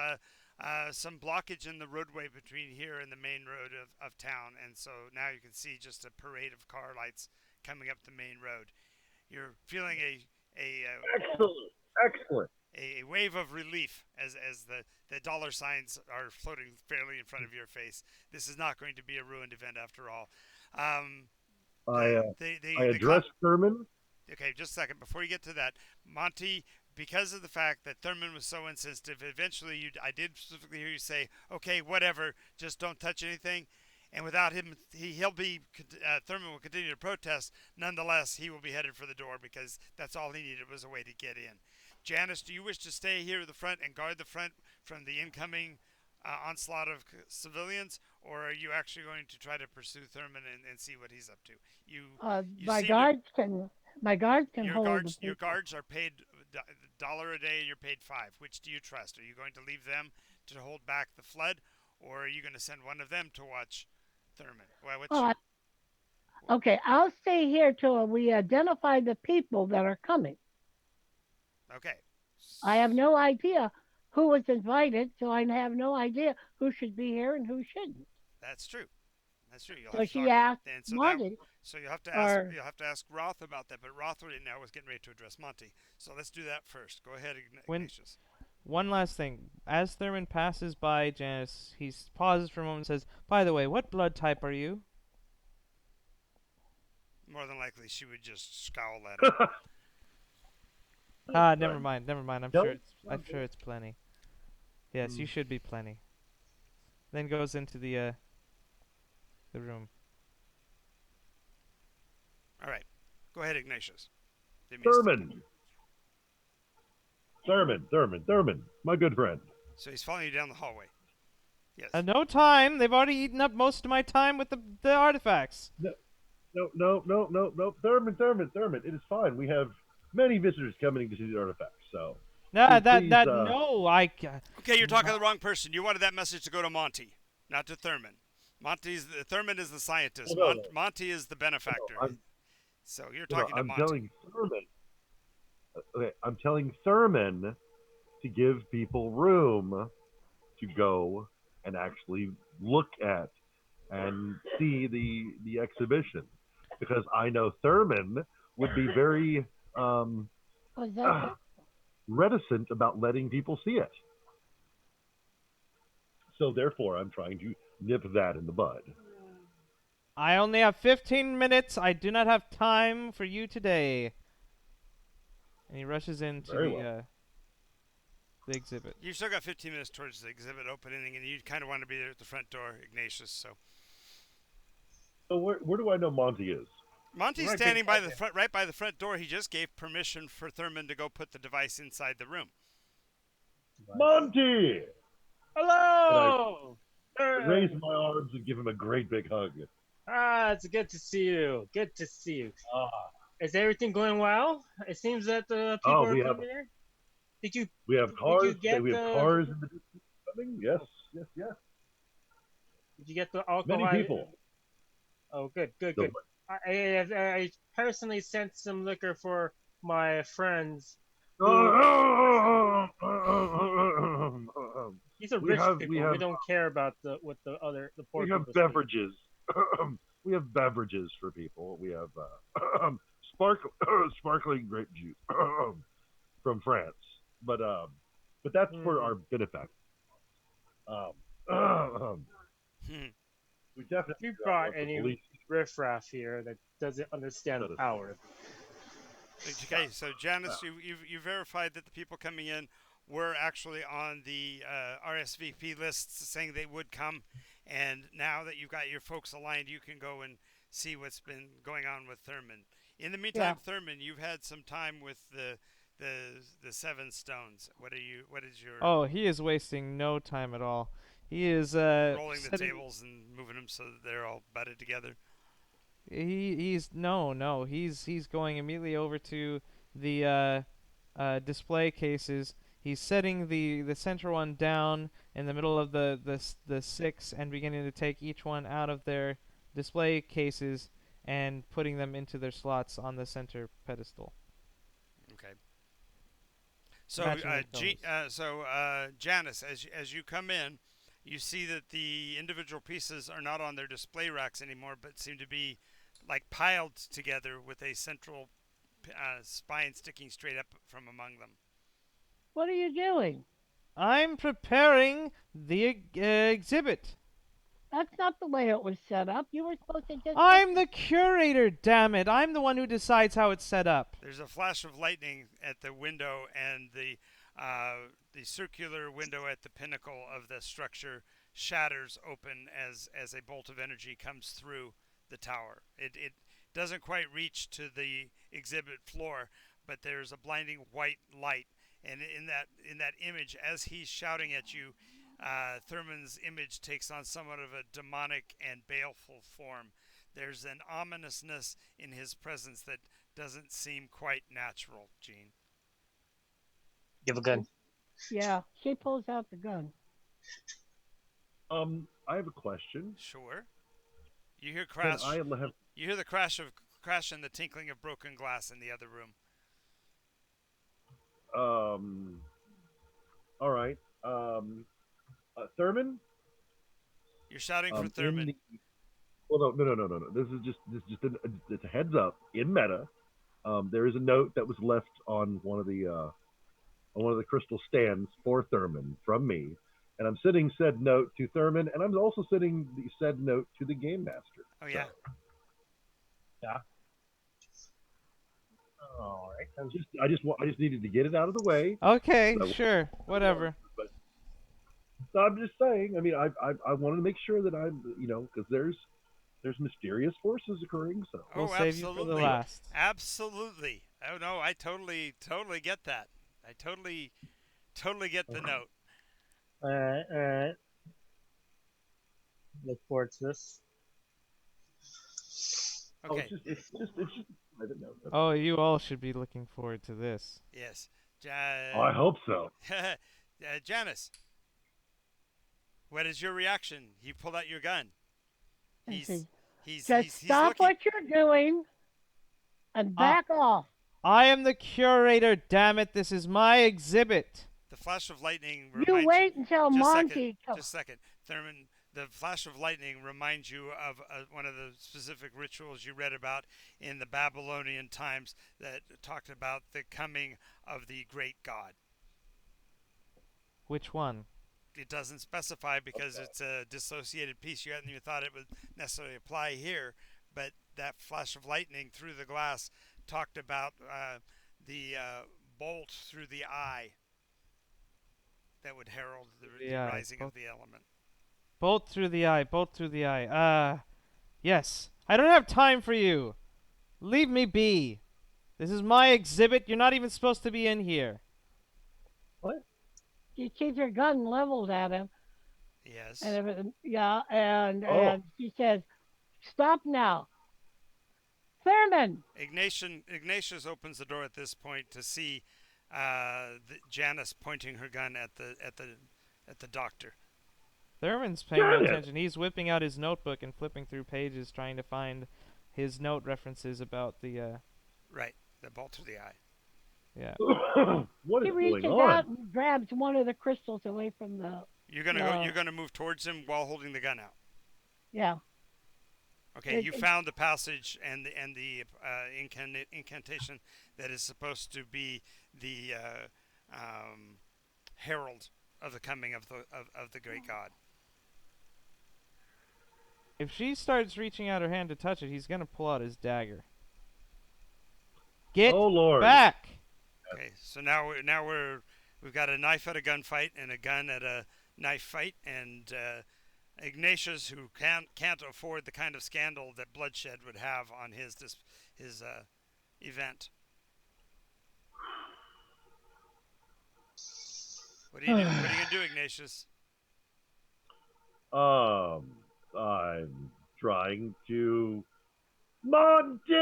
some blockage in the roadway between here and the main road of town, and so now you can see just a parade of car lights coming up the main road. You're feeling a Excellent. Excellent. a wave of relief as the dollar signs are floating fairly in front of your face. This is not going to be a ruined event after all. Um, I the uh, the I the, the addressed Thurman. okay, just a second before you get to that, Monty. Because of the fact that Thurman was so insensitive, eventually I did specifically hear you say, "Okay, whatever, just don't touch anything." And without him, Thurman will continue to protest. Nonetheless, he will be headed for the door because that's all he needed was a way to get in. Janice, do you wish to stay here at the front and guard the front from the incoming onslaught of civilians, or are you actually going to try to pursue Thurman and see what he's up to? You My seem to guards can. My guards can hold the your people. guards are paid $1 a day and you're paid 5. Which do you trust? Are you going to leave them to hold back the flood, or are you going to send one of them to watch Thurman? Well, which Oh, okay. I'll stay here till we identify the people that are coming. okay. I have no idea who was invited, so I have no idea who should be here and who shouldn't. That's true. That's true. You'll So have to she talk. asked And Marty, so or you'll have to ask Roth about that. But Roth right now was getting ready to address Monty. So let's do that first. Go ahead, When Ignatius. one last thing, as Thurman passes by Janice, he pauses for a moment and says, "By the way, what blood type are you?" More than likely, she would just scowl at him. Ah, never mind. No. I'm sure it's plenty. Yes, you Hmm. should be plenty. Then goes into the room. All right. Go ahead, Ignatius. Didn't mean to step in. Thurman. Thurman, my good friend. So he's following you down the hallway. Yes. No time. They've already eaten up most of my time with the artifacts. No, Thurman. It is fine. We have many visitors coming to see the artifacts, so Nah, please. no, I. Okay, you're talking to the wrong person. You wanted that message to go to Monty, not to Thurman. Thurman is the scientist. No. Monty is the benefactor. So you're No, talking to I'm Monty. telling Thurman. Okay, I'm telling Thurman to give people room to go and actually look at and see the exhibition, because I know Thurman would be very Was that reticent about letting people see it. So therefore, I'm trying to nip that in the bud. I only have 15 minutes. I do not have time for you today. And he rushes into the exhibit. You've still got 15 minutes towards the exhibit opening, and you kind of want to be there at the front door, Ignatius. So where do I know Monty is? Monty's standing by the front, right by the front door. He just gave permission for Thurman to go put the device inside the room. Monty! Hello! I raise my arms and give him a great big hug. It's good to see you. Good to see you. Is everything going well? It seems that the people are coming here. We have cars. We have cars in the distance coming. Yes. Did you get the alcohol? Many people. Oh, good. I personally sent some liquor for my friends. These are rich people. We don't care about what the poor people. We have beverages. We have beverages for people. We have sparkling grape juice from France, but that's for our benefactor. We definitely. If you brought any riffraff here that doesn't understand power. Okay, so Janice, you verified that the people coming in were actually on the RSVP lists saying they would come, and now that you've got your folks aligned, you can go and see what's been going on with Thurman. In the meantime, Thurman, you've had some time with the Seven Stones. What is your? Oh, he is wasting no time at all. He is rolling the tables and moving them so that they're all butted together. He's going immediately over to the display cases. He's setting the center one down in the middle of the six and beginning to take each one out of their display cases and putting them into their slots on the center pedestal. Okay. So Janice, as you come in, you see that the individual pieces are not on their display racks anymore, but seem to be like piled together with a central spine sticking straight up from among them. What are you doing? I'm preparing the exhibit. That's not the way it was set up. You were supposed to just... I'm the curator, damn it. I'm the one who decides how it's set up. There's a flash of lightning at the window, and the circular window at the pinnacle of the structure shatters open as a bolt of energy comes through the tower. It doesn't quite reach to the exhibit floor, but there's a blinding white light, and in that image, as he's shouting at you, Thurman's image takes on somewhat of a demonic and baleful form. There's an ominousness in his presence that doesn't seem quite natural, Gene. You have a gun. Yeah, she pulls out the gun. I have a question. Sure. You hear crash. You hear the crash and the tinkling of broken glass in the other room. All right. Thurman. You're shouting for Thurman. Well, no. This is just it's a heads up in meta. There is a note that was left on one of the crystal stands for Thurman from me, and I'm sending said note to Thurman, and I'm also sending the said note to the game master. Oh yeah. So. Yeah. All right. I just needed to get it out of the way. Okay, sure, whatever. So I'm just saying. I mean, I wanted to make sure that I'm, because there's mysterious forces occurring. So we'll save you for the last. Absolutely. Oh no, I totally get that. I totally get the note. Alright. Look forward to this. Oh, Okay. it's just I don't know. Oh, you all should be looking forward to this. Yes. Oh, I hope so. Janice, what is your reaction? You pulled out your gun. I said, He's just stop looking. what you're doing and back off. I am the curator, damn it. This is my exhibit. The flash of lightning You reminds wait until Monty comes. Just a second, Thurman. The flash of lightning reminds you of one of the specific rituals you read about in the Babylonian times that talked about the coming of the great god. Which one? It doesn't specify because it's a dissociated piece. You hadn't even thought it would necessarily apply here, but that flash of lightning through the glass talked about the bolt through the eye that would herald the rising of the element. Bolt through the eye, bolt through the eye. Yes. I don't have time for you. Leave me be. This is my exhibit. You're not even supposed to be in here. What? You keep your gun leveled at him, Yes. and everything. Yeah, and she says, "Stop now, Thurman." Ignatius opens the door at this point to see Janice pointing her gun at the doctor. Thurman's paying no attention. He's whipping out his notebook and flipping through pages trying to find his note references about the Right, the bolt through the eye. Yeah. What He is reaches going on? out and grabs one of the crystals away from the. You're gonna move towards him while holding the gun out. Yeah. Okay, you found the passage and the incantation that is supposed to be the herald of the coming of the great god. If she starts reaching out her hand to touch it, he's gonna pull out his dagger. Get back! Okay, so now we've got a knife at a gunfight and a gun at a knife fight, and Ignatius, who can't afford the kind of scandal that bloodshed would have on his event. What are you gonna do, Ignatius? I'm trying to Monty.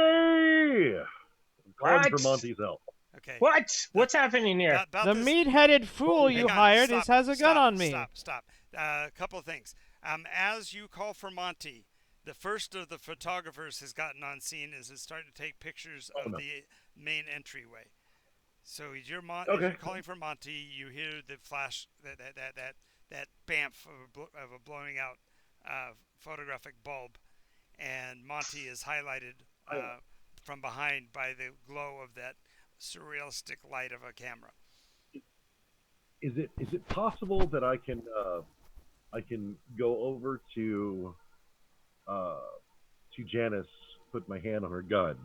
I'm calling for Monty's help. Okay. What? What's happening here? The meat-headed fool you hired has a gun on me. Stop. A couple of things. As you call for Monty, the first of the photographers has gotten on scene as it's starting to take pictures of the main entryway. So as you're calling for Monty, you hear the flash, that bamf of a blowing out photographic bulb, and Monty is highlighted from behind by the glow of that surrealistic light of a camera. Is it possible that I can go over to Janice, put my hand on her gun,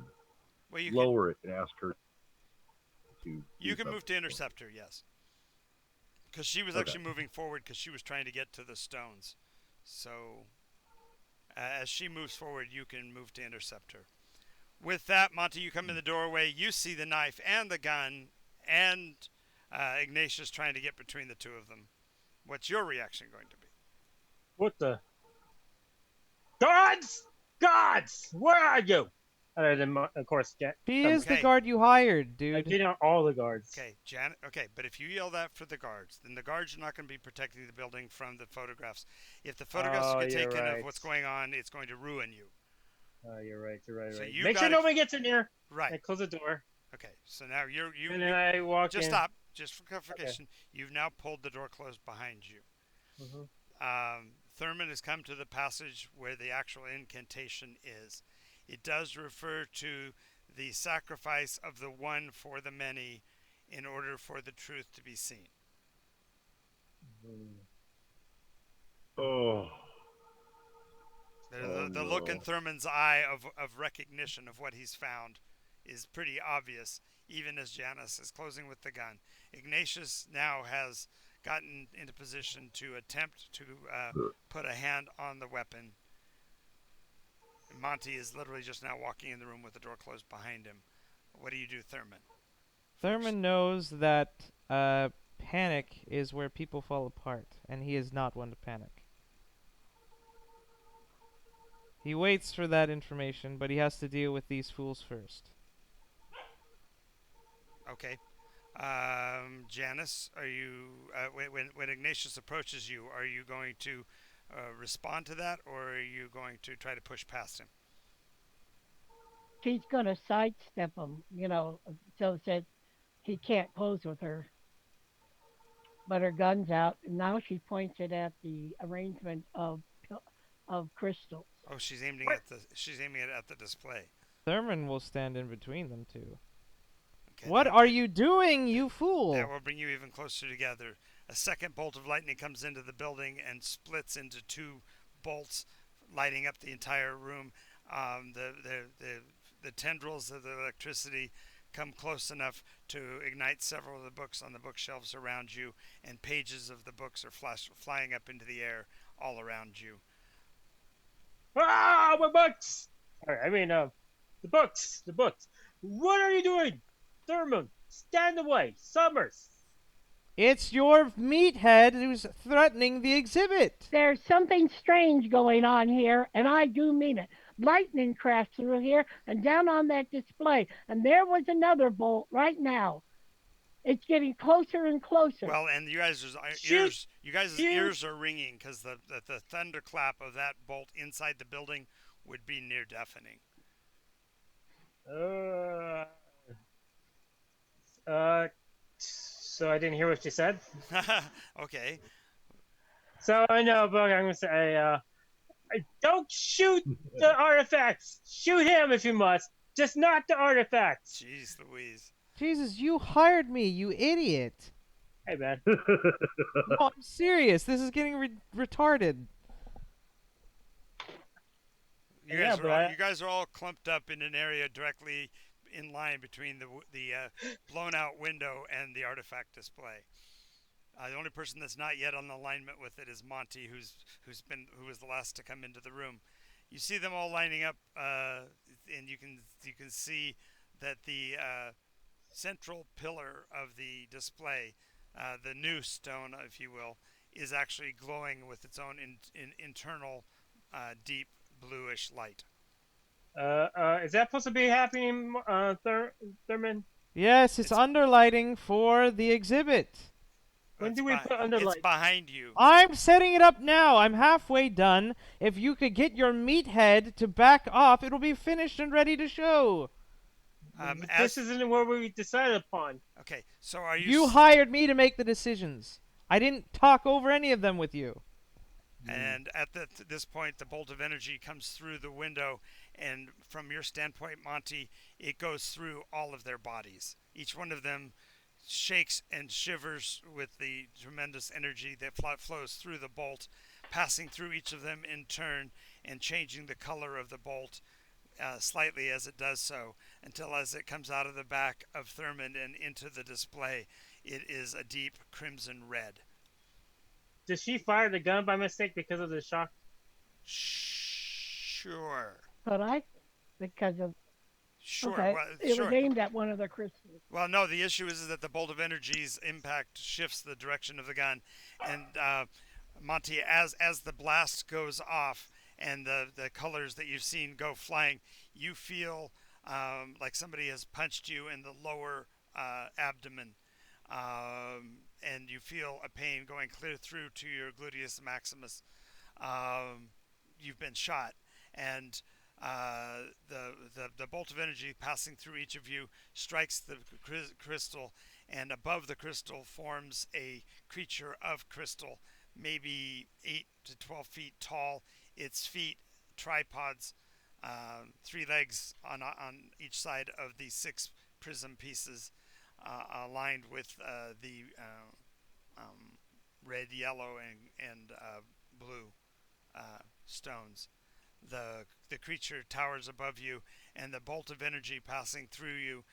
lower it, and ask her to. You can move to intercept her, yes, because she was actually moving forward because she was trying to get to the stones. So as she moves forward, you can move to intercept her. With that, Monty, you come in the doorway. You see the knife and the gun, and Ignatius trying to get between the two of them. What's your reaction going to be? What the? Gods! Where are you? Then, of course, he is the guard you hired, dude. I did all the guards. Okay, Janet. Okay, but if you yell that for the guards, then the guards are not going to be protecting the building from the photographs. If the photographs get taken of what's going on, it's going to ruin you. Oh, you're right. So Make sure nobody gets in here. Right. I close the door. Okay, so now you. And then I walk just in. Stop. Just for clarification, you've now pulled the door closed behind you. Mm-hmm. Thurman has come to the passage where the actual incantation is. It does refer to the sacrifice of the one for the many in order for the truth to be seen. Oh. The look in Thurman's eye of recognition of what he's found is pretty obvious, even as Janice is closing with the gun. Ignatius now has gotten into position to attempt to put a hand on the weapon. Monty is literally just now walking in the room with the door closed behind him. What do you do, Thurman? Thurman knows that Uh, panic is where people fall apart, and he is not one to panic. He waits for that information, but he has to deal with these fools first. Okay. Janice, are you when Ignatius approaches you, are you going to respond to that, or are you going to try to push past him? She's going to sidestep him, so that he can't close with her. But her gun's out, and now she points it at the arrangement of crystals. Oh, What? she's aiming it at the display. Thurman will stand in between them two. Okay, What are you doing, you that fool? will bring you even closer together. A second bolt of lightning comes into the building and splits into two bolts, lighting up the entire room. The tendrils of the electricity come close enough to ignite several of the books on the bookshelves around you, and pages of the books are flying up into the air all around you. Ah, my books! Sorry, I mean, the books, the books. What are you doing? Thurman, stand away. Summers. It's your meathead who's threatening the exhibit. There's something strange going on here, and I do mean it. Lightning crashed through here and down on that display, and there was another bolt right now. It's getting closer and closer. Well, and Shoot, you guys' shoot. ears are ringing because the thunderclap of that bolt inside the building would be near deafening. Uh, uh, so I didn't hear what you said. Okay. So I know, but I'm gonna say, don't shoot the artifacts. Shoot him if you must, just not the artifacts. Jeez Louise. Jesus, you hired me, you idiot. Hey, man. No, I'm serious. This is getting retarded. Yeah, but You guys are all clumped up in an area directly in line between the blown out window and the artifact display. The only person that's not yet on alignment with it is Monty, who was the last to come into the room. You see them all lining up, and you can see that the central pillar of the display, the new stone, if you will, is actually glowing with its own internal deep bluish light. is that supposed to be happening, Thurman? Yes, it's It's underlighting for the exhibit. When do we put under it's light? behind you. I'm setting it up now. I'm halfway done. If you could get your meathead to back off, it'll be finished and ready to show. This isn't what we decided upon. Okay, so are You hired me to make the decisions. I didn't talk over any of them with you. And at this point, the bolt of energy comes through the window, and from your standpoint, Monty, it goes through all of their bodies. Each one of them shakes and shivers with the tremendous energy that flows through the bolt, passing through each of them in turn and changing the color of the bolt slightly as it does so, until as it comes out of the back of Thurman and into the display, it is a deep crimson red. Did she fire the gun by mistake because of the shock? Sure. But I, because of Sure. okay, Well, it sure. was aimed at one of the crystals. Well, no. The issue is that the bolt of energy's impact shifts the direction of the gun, and Monty, as the blast goes off and the colors that you've seen go flying, you feel like somebody has punched you in the lower abdomen, and you feel a pain going clear through to your gluteus maximus. Um, you've been shot, and the bolt of energy passing through each of you strikes the crystal, and above the crystal forms a creature of crystal, maybe 8 to 12 feet tall. Its feet, tripods, 3 legs on each side of the 6 prism pieces, aligned with the red, yellow, and blue stones. The creature towers above you, and the bolt of energy passing through you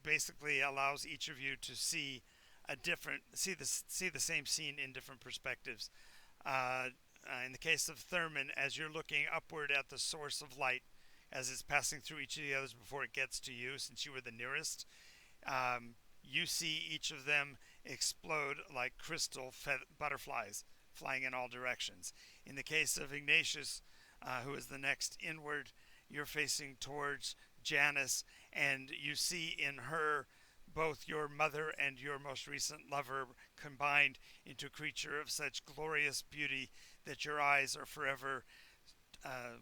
basically allows each of you to see the same scene in different perspectives. In the case of Thurman, as you're looking upward at the source of light, as it's passing through each of the others before it gets to you, since you were the nearest, you see each of them explode like crystal butterflies flying in all directions. In the case of Ignatius, who is the next inward, you're facing towards Janice, and you see in her both your mother and your most recent lover combined into a creature of such glorious beauty that your eyes are forever uh,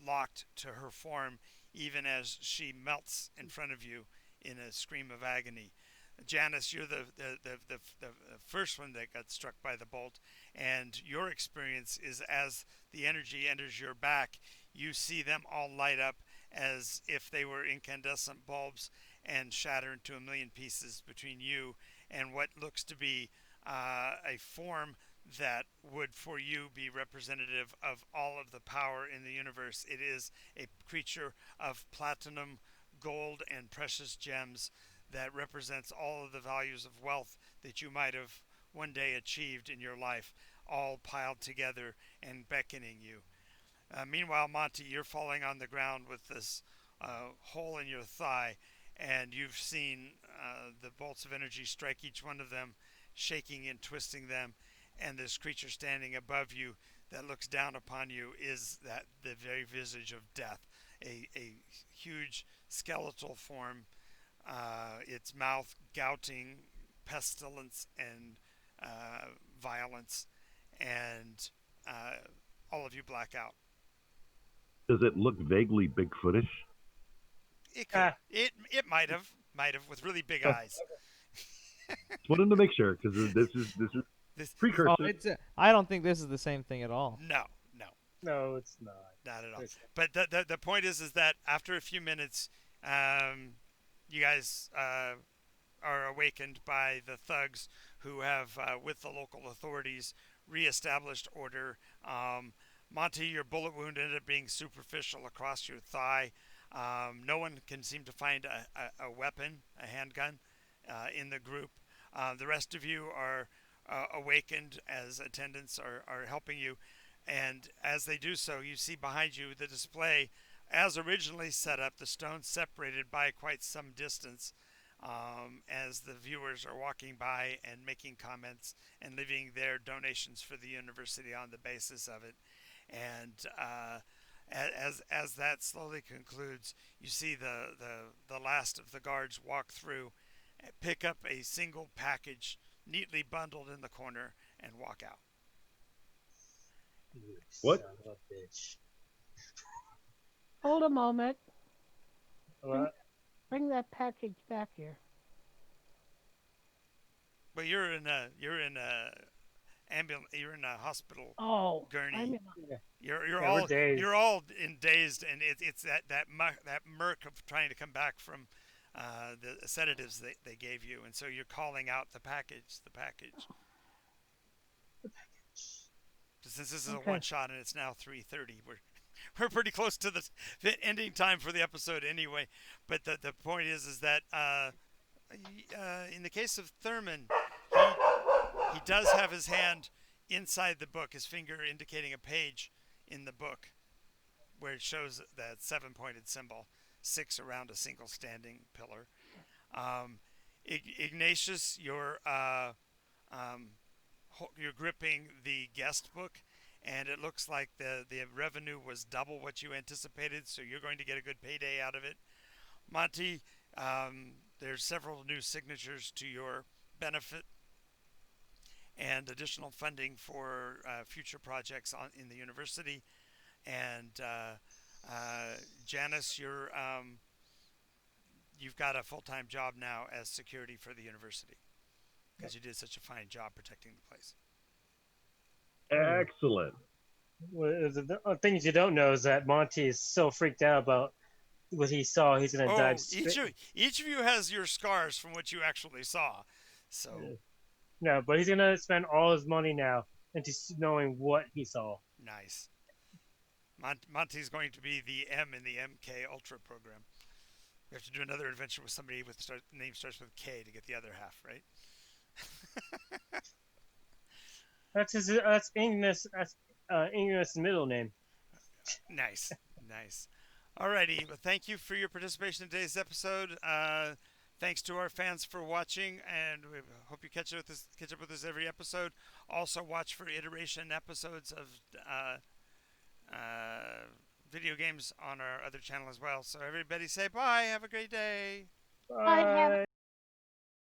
locked to her form, even as she melts in front of you in a scream of agony. Janice, you're the first one that got struck by the bolt, and your experience is as the energy enters your back, you see them all light up as if they were incandescent bulbs and shatter into a million pieces between you and what looks to be a form that would for you be representative of all of the power in the universe. It is a creature of platinum, gold, and precious gems that represents all of the values of wealth that you might have one day achieved in your life, all piled together and beckoning you. Meanwhile, Monty, you're falling on the ground with this hole in your thigh, and you've seen the bolts of energy strike each one of them, shaking and twisting them. And this creature standing above you that looks down upon you is that the very visage of death, a huge skeletal form, its mouth gouting pestilence and violence, and all of you black out. Does it look vaguely Bigfootish? It could. Ah, It might have with really big eyes. Just wanted to make sure because this is This Oh, precursor. I don't think this is the same thing at all. no, no, no, it's not. not at all. It's, But the point is that after a few minutes, um, you guys are awakened by the thugs who have, with the local authorities, reestablished order. Monty, your bullet wound ended up being superficial across your thigh. No one can seem to find a weapon, a handgun, in the group. The rest of you are awakened as attendants are helping you. And as they do so, you see behind you the display, as originally set up, the stones separated by quite some distance, as the viewers are walking by and making comments and leaving their donations for the university on the basis of it. And as that slowly concludes, you see the last of the guards walk through, pick up a single package neatly bundled in the corner, and walk out. you What? son of a bitch. Hold a moment. Bring, What? bring that package back here. But you're in a hospital Oh, I'm gurney. in. Yeah, You're yeah, we're all dazed. you're all in dazed, and it's that murk of trying to come back from the sedatives they gave you, and so you're calling out the package. Since this is a one Okay. shot and it's now 3:30, we're pretty close to the ending time for the episode anyway. But the point is that in the case of Thurman, he does have his hand inside the book, his finger indicating a page in the book where it shows that seven-pointed symbol, six around a single standing pillar. Um, Ignatius, um, you're gripping the guest book, and it looks like the revenue was double what you anticipated, so you're going to get a good payday out of it. Monty, there's several new signatures to your benefit and additional funding for future projects in the university. And Janice, you've got a full-time job now as security for the university because you did such a fine job protecting the place. Excellent. Well, the things you don't know is that Monty is so freaked out about what he saw, he's gonna dive Oh, straight. each of you has your scars from what you actually saw. So No, but he's gonna spend all his money now into knowing what he saw. nice. Monty's going to be the M in the MK Ultra program. We have to do another adventure with somebody with name starts with K to get the other half, right? That's his. That's English. That's English middle name. Nice, nice. Alrighty, well, thank you for your participation in today's episode. Thanks to our fans for watching, and we hope you catch up with us every episode. Also, watch for iteration episodes of uh, video games on our other channel as well. So everybody say bye. Have a great day. I'd have Bye.